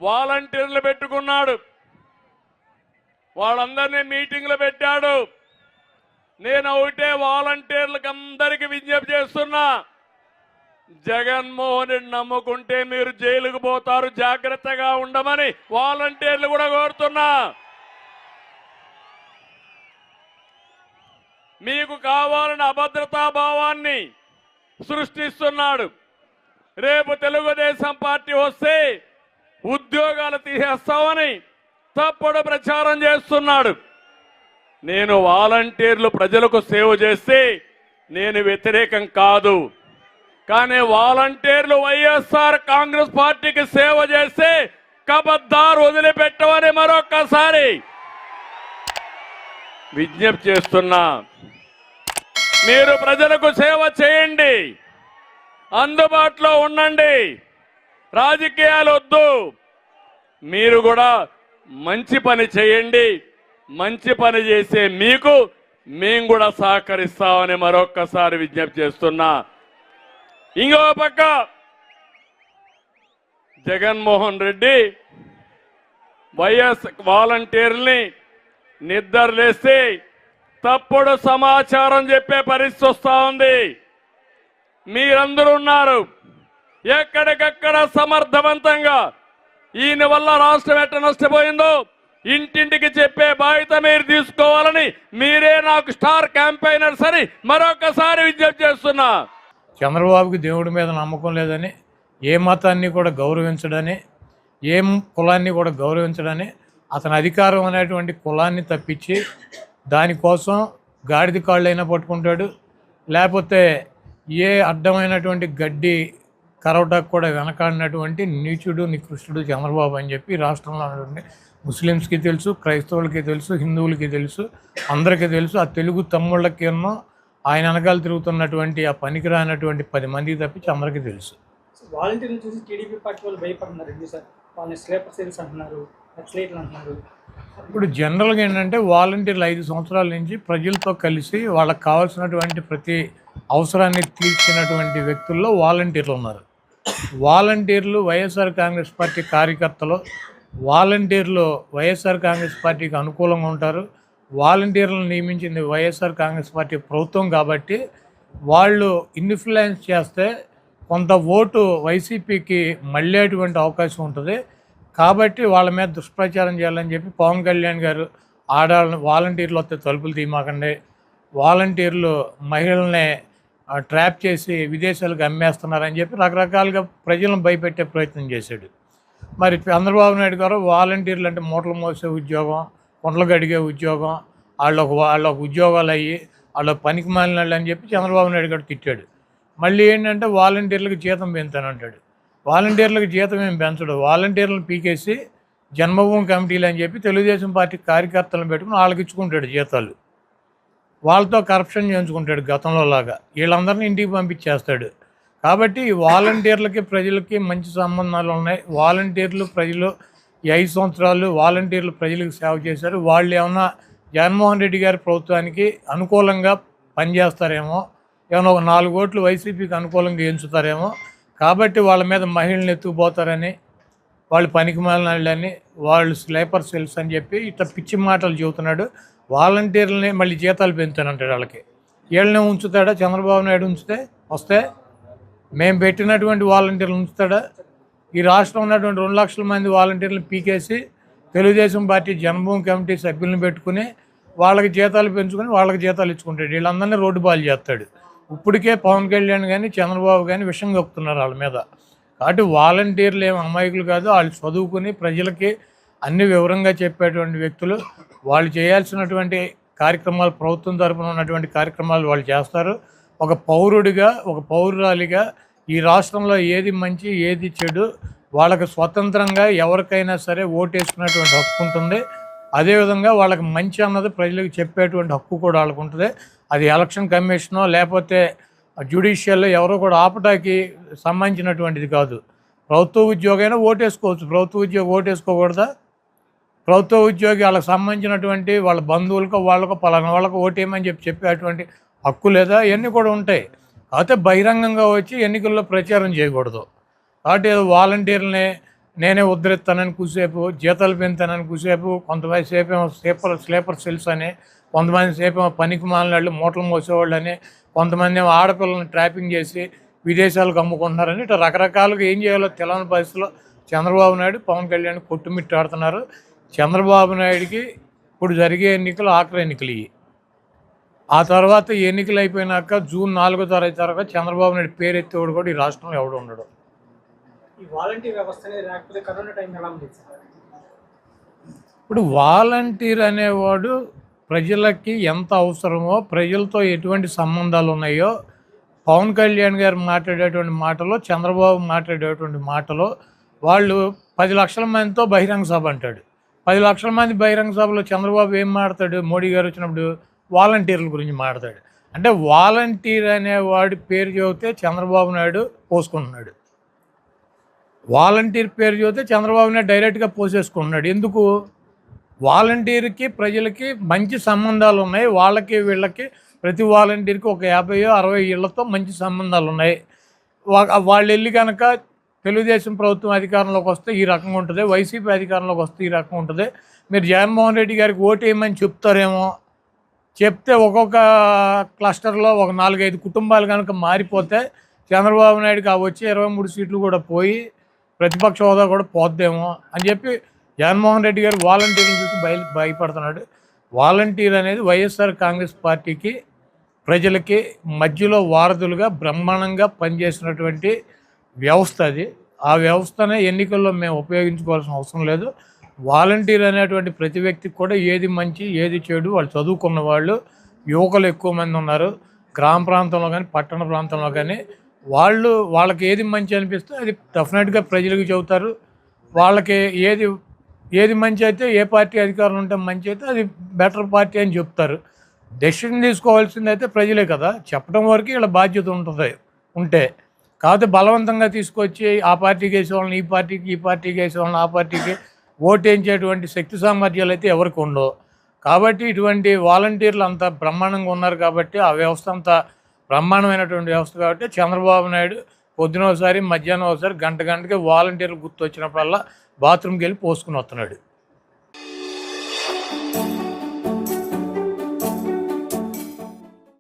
వాలంటీర్లు పెట్టుకున్నాడు. వాళ్ళందరినీ మీటింగ్లు పెట్టాడు. నేను ఒకటే వాలంటీర్లకు అందరికీ విజ్ఞప్తి చేస్తున్నా, జగన్మోహన్ రెడ్డి నమ్ముకుంటే మీరు జైలుకు పోతారు, జాగ్రత్తగా ఉండమని వాలంటీర్లు కూడా కోరుతున్నా. మీకు కావాలని అభద్రతా భావాన్ని సృష్టిస్తున్నాడు. రేపు తెలుగుదేశం పార్టీ వస్తే ఉద్యోగాలు తీసేస్తామని తప్పుడు ప్రచారం చేస్తున్నాడు. నేను వాలంటీర్లు ప్రజలకు సేవ చేస్తే నేను వ్యతిరేకం కాదు. కానీ వాలంటీర్లు వైఎస్ఆర్ కాంగ్రెస్ పార్టీకి సేవ చేస్తే కబద్దార్ వదిలిపెట్టమని మరొక్కసారి విజ్ఞప్తి చేస్తున్నా. మీరు ప్రజలకు సేవ చేయండి, అందుబాటులో ఉండండి, రాజకీయాలు వద్దు. మీరు కూడా మంచి పని చేయండి. మంచి పని చేసే మీకు మేము కూడా సహకరిస్తామని మరొక్కసారి విజ్ఞప్తి చేస్తున్నా. ఇంకో పక్క జగన్మోహన్ రెడ్డి వైఎస్ వాలంటీర్ని నిద్రలేసి తప్పుడు సమాచారం చెప్పే పరిస్థితి వస్తా ఉంది. మీరందరూ ఉన్నారు. ఎక్కడికక్కడ సమర్థవంతంగా ఈయన వల్ల రాష్ట్రం ఎట్ట నష్టపోయిందో ఇంటింటికి చెప్పే బాధ్యత మీరు తీసుకోవాలని మీరే నాకు స్టార్ క్యాంపెయినర్స్ అని మరొకసారి విజ్ఞప్తి చేస్తున్నా. చంద్రబాబుకి దేవుడి మీద నమ్మకం లేదని, ఏ మతాన్ని కూడా గౌరవించడని, ఏ కులాన్ని కూడా గౌరవించడని, అతని అధికారం అనేటువంటి కులాన్ని తప్పించి దానికోసం గాడిద కాళ్ళైనా పట్టుకుంటాడు. లేకపోతే ఏ అడ్డమైనటువంటి గడ్డి కరవటానికి కూడా వెనకాడినటువంటి నీచుడు నికృష్టుడు చంద్రబాబు అని చెప్పి రాష్ట్రంలో ఉన్నటువంటి ముస్లిమ్స్కి తెలుసు, క్రైస్తవులకి తెలుసు, హిందువులకి తెలుసు, అందరికీ తెలుసు. ఆ తెలుగు తమ్ముళ్ళకి ఎన్నో ఆయన వెనకాల తిరుగుతున్నటువంటి ఆ పనికిరానటువంటి 10 మందికి తప్పించి అందరికీ తెలుసు. వాలంటీర్లు చూసి టీడీపీ పార్టీ వాళ్ళు భయపడుతున్నారు. ఎందుకు సార్? వాళ్ళని స్లీపర్ సెల్స్ అంటున్నారు, నక్సలైట్లు అంటున్నారు. ఇప్పుడు జనరల్గా ఏంటంటే వాలంటీర్లు 5 సంవత్సరాల నుంచి ప్రజలతో కలిసి వాళ్ళకి కావాల్సినటువంటి ప్రతి అవసరాన్ని తీర్చినటువంటి వ్యక్తుల్లో వాలంటీర్లు ఉన్నారు. వాలంటీర్లు వైఎస్ఆర్ కాంగ్రెస్ పార్టీ కార్యకర్తలు, వాలంటీర్లు వైఎస్ఆర్ కాంగ్రెస్ పార్టీకి అనుకూలంగా ఉంటారు. వాలంటీర్లను నియమించింది వైఎస్ఆర్ కాంగ్రెస్ పార్టీ ప్రభుత్వం కాబట్టి వాళ్ళు ఇన్ఫ్లుయెన్స్ చేస్తే కొంత ఓటు వైసీపీకి మళ్ళేటువంటి అవకాశం ఉంటుంది. కాబట్టి వాళ్ళ మీద దుష్ప్రచారం చేయాలని చెప్పి పవన్ కళ్యాణ్ గారు ఆడాళ్ళని వాలంటీర్లు వస్తే తలుపులు తీయమాకండి, వాలంటీర్లు మహిళల్ని ట్రాప్ చేసి విదేశాలకు అమ్మేస్తున్నారని చెప్పి రకరకాలుగా ప్రజలను భయపెట్టే ప్రయత్నం చేశాడు. మరి చంద్రబాబు నాయుడు గారు వాలంటీర్లు అంటే మూటలు మోసే ఉద్యోగం, కుండలు గడిగే ఉద్యోగం, వాళ్ళకు ఉద్యోగాలు అయ్యి వాళ్ళ పనికి మాలినాళ్ళు అని చెప్పి చంద్రబాబు నాయుడు గారు తిట్టాడు. మళ్ళీ ఏంటంటే వాలంటీర్లకు జీతం పెంచానంటాడు. వాలంటీర్లకు జీతం ఏం పెంచడు. వాలంటీర్లను పీకేసి జన్మభూమి కమిటీలు అని చెప్పి తెలుగుదేశం పార్టీ కార్యకర్తలను పెట్టుకుని వాళ్ళకి ఇచ్చుకుంటాడు జీతాలు. వాళ్ళతో కరప్షన్ చేయించుకుంటాడు గతంలో లాగా. వీళ్ళందరినీ ఇంటికి పంపించేస్తాడు. కాబట్టి వాలంటీర్లకి ప్రజలకి మంచి సంబంధాలు ఉన్నాయి. వాలంటీర్లు ప్రజలు 5 సంవత్సరాలు వాలంటీర్లు ప్రజలకు సేవ చేశారు. వాళ్ళు ఏమన్నా జగన్మోహన్ రెడ్డి గారి ప్రభుత్వానికి అనుకూలంగా పనిచేస్తారేమో, ఏమన్నా ఒక 4 ఓట్లు వైసీపీకి అనుకూలంగా ఎంచుతారేమో, కాబట్టి వాళ్ళ మీద మహిళలు ఎత్తుకుపోతారని, వాళ్ళు పనికి మాలినాళ్ళని, వాళ్ళు స్లీపర్ సెల్స్ అని చెప్పి ఇట్లా పిచ్చి మాటలు చెబుతున్నాడు. వాలంటీర్లని మళ్ళీ జీతాలు పెంచుతానంటాడు. వాళ్ళకి వీళ్ళనే ఉంచుతాడా చంద్రబాబు నాయుడు? వస్తే మేము పెట్టినటువంటి వాలంటీర్లు ఉంచుతాడా? ఈ రాష్ట్రంలో ఉన్నటువంటి 2 లక్షల మంది వాలంటీర్లను పీకేసి తెలుగుదేశం పార్టీ జన్మభూమి కమిటీ సభ్యులను పెట్టుకుని వాళ్ళకి జీతాలు పెంచుకొని వాళ్ళకి జీతాలు ఇచ్చుకుంటాడు. వీళ్ళందరినీ రోడ్డు పాలు చేస్తాడు. ఇప్పటికే పవన్ కళ్యాణ్ కానీ చంద్రబాబు కానీ విషం కప్పుతున్నారు వాళ్ళ మీద. కాబట్టి వాలంటీర్లు ఏమి అమాయకులు కాదు. వాళ్ళు చదువుకుని ప్రజలకి అన్ని వివరంగా చెప్పేటువంటి వ్యక్తులు. వాళ్ళు చేయాల్సినటువంటి కార్యక్రమాలు, ప్రభుత్వం తరఫున ఉన్నటువంటి కార్యక్రమాలు వాళ్ళు చేస్తారు. ఒక పౌరుడిగా, ఒక పౌరురాలిగా ఈ రాష్ట్రంలో ఏది మంచి ఏది చెడు వాళ్ళకి స్వతంత్రంగా ఎవరికైనా సరే ఓటేసుకునేటువంటి హక్కు ఉంటుంది. అదేవిధంగా వాళ్ళకి మంచి అన్నది ప్రజలకు చెప్పేటువంటి హక్కు కూడా వాళ్ళకు ఉంటుంది. అది ఎలక్షన్ కమిషనో లేకపోతే జ్యుడిషియల్లో ఎవరో కూడా ఆపటానికి సంబంధించినటువంటిది కాదు. ప్రభుత్వ ఉద్యోగైనా ఓటేసుకోవచ్చు. ప్రభుత్వ ఉద్యోగి ఓటేసుకోకూడదా? ప్రభుత్వ ఉద్యోగి వాళ్ళకి సంబంధించినటువంటి వాళ్ళ బంధువులకు వాళ్ళకు పలానా వాళ్ళకు ఓటేయమని చెప్పేటువంటి హక్కు లేదా? ఇవన్నీ కూడా ఉంటాయి. కాకపోతే బహిరంగంగా వచ్చి ఎన్నికల్లో ప్రచారం చేయకూడదు. కాబట్టి వాలంటీర్లని నేనే ఉద్ధరిస్తానని కూసేపు, జీతాలు పెంచుతానని కూసేపు, కొంతమంది సేపు ఏమో స్లీపర్ సెల్స్ అని, కొంతమంది సేపు ఏమో పనికి మాలిన మూటలు మోసేవాళ్ళు అని, కొంతమంది ఏమో ఆడపిల్లల్ని ట్రాపింగ్ చేసి విదేశాలకు అమ్ముకుంటున్నారని ఇట్లా రకరకాలుగా ఏం చేయాలో తెలియని పరిస్థితిలో చంద్రబాబు నాయుడు పవన్ కళ్యాణ్ కొట్టుమిట్టాడుతున్నారు. చంద్రబాబు నాయుడికి ఇప్పుడు జరిగే ఎన్నికలు ఆఖరి ఎన్నికలు ఇవి. ఆ తర్వాత ఎన్నికలు అయిపోయినాక జూన్ 4వ తారీఖు తర్వాత చంద్రబాబు నాయుడు పేరు ఎత్తేవాడు కూడా ఈ రాష్ట్రంలో ఎవడు ఉండడు. ఈ వాలంటీర్ వ్యవస్థ అనేది లేకపోతే కరోనా టైం ఎలా ఉంది సార్? ఇప్పుడు వాలంటీర్ అనేవాడు ప్రజలకి ఎంత అవసరమో, ప్రజలతో ఎటువంటి సంబంధాలు ఉన్నాయో, పవన్ కళ్యాణ్ గారు మాట్లాడేటువంటి మాటలో, చంద్రబాబు మాట్లాడేటువంటి మాటలో, వాళ్ళు 10 లక్షల మందితో బహిరంగ సభ అంటాడు. 10 లక్షల మంది బహిరంగ సభలో చంద్రబాబు ఏం మాట్లాడు? మోడీ గారు వచ్చినప్పుడు వాలంటీర్ల గురించి మాట్లాడాడు. అంటే వాలంటీర్ అనేవాడి పేరు చెబితే చంద్రబాబు నాయుడు పోసుకుంటున్నాడు. వాలంటీర్ పేరు చెబితే చంద్రబాబు నాయుడు డైరెక్ట్గా పోసేసుకుంటున్నాడు. ఎందుకు? వాలంటీర్కి ప్రజలకి మంచి సంబంధాలు ఉన్నాయి. వాళ్ళకి వీళ్ళకి ప్రతి వాలంటీర్కి ఒక 50-60 ఇళ్లతో మంచి సంబంధాలు ఉన్నాయి. వాళ్ళు వెళ్ళి కనుక తెలుగుదేశం ప్రభుత్వం అధికారంలోకి వస్తే ఈ రకంగా ఉంటుంది, వైసీపీ అధికారంలోకి వస్తే ఈ రకంగా ఉంటుంది, మీరు జగన్మోహన్ రెడ్డి గారికి ఓటు వేయమని చెప్తారేమో, చెప్తే ఒక్కొక్క క్లస్టర్లో ఒక 4-5 కుటుంబాలు కనుక మారిపోతే చంద్రబాబు నాయుడుకి ఆ వచ్చే 23 సీట్లు కూడా పోయి ప్రతిపక్ష హోదా కూడా పోద్దేమో అని చెప్పి జగన్మోహన్ రెడ్డి గారు వాలంటీర్లు చూసి భయపడుతున్నాడు. వాలంటీర్ అనేది వైఎస్ఆర్ కాంగ్రెస్ పార్టీకి ప్రజలకి మధ్యలో వారధులుగా బ్రహ్మాండంగా పనిచేసినటువంటి వ్యవస్థ అది. ఆ వ్యవస్థనే ఎన్నికల్లో మేము ఉపయోగించుకోవాల్సిన అవసరం లేదు. వాలంటీర్ అనేటువంటి ప్రతి వ్యక్తికి కూడా ఏది మంచి ఏది చెడు వాళ్ళు చదువుకున్న వాళ్ళు, యువకులు ఎక్కువ మంది ఉన్నారు గ్రామ ప్రాంతంలో కానీ పట్టణ ప్రాంతంలో కానీ. వాళ్ళకి ఏది మంచి అనిపిస్తే అది డెఫినెట్గా ప్రజలకు చెబుతారు. వాళ్ళకి ఏది మంచి అయితే, ఏ పార్టీ అధికారంలో ఉంటే మంచి అయితే అది బెటర్ పార్టీ అని చెప్తారు. డెసిషన్ తీసుకోవాల్సింది అయితే ప్రజలే కదా, చెప్పడం వరకు ఇలా బాధ్యత ఉంటే కాకపోతే బలవంతంగా తీసుకొచ్చి ఆ పార్టీకి వేసేవాళ్ళని ఈ పార్టీకి వేసేవాళ్ళని ఆ పార్టీకి ఓటేయించేటువంటి శక్తి సామర్థ్యాలు అయితే ఎవరికి ఉండవు. కాబట్టి ఇటువంటి వాలంటీర్లు అంత బ్రహ్మాండంగా ఉన్నారు కాబట్టి, ఆ వ్యవస్థ అంత బ్రహ్మాండమైనటువంటి వ్యవస్థ కాబట్టి చంద్రబాబు నాయుడు పొద్దున ఒకసారి మధ్యాహ్నం ఒకసారి గంటకి వాలంటీర్లు గుర్తు వచ్చినప్పుడల్లా బాత్రూమ్కి వెళ్ళి పోసుకుని వస్తున్నాడు.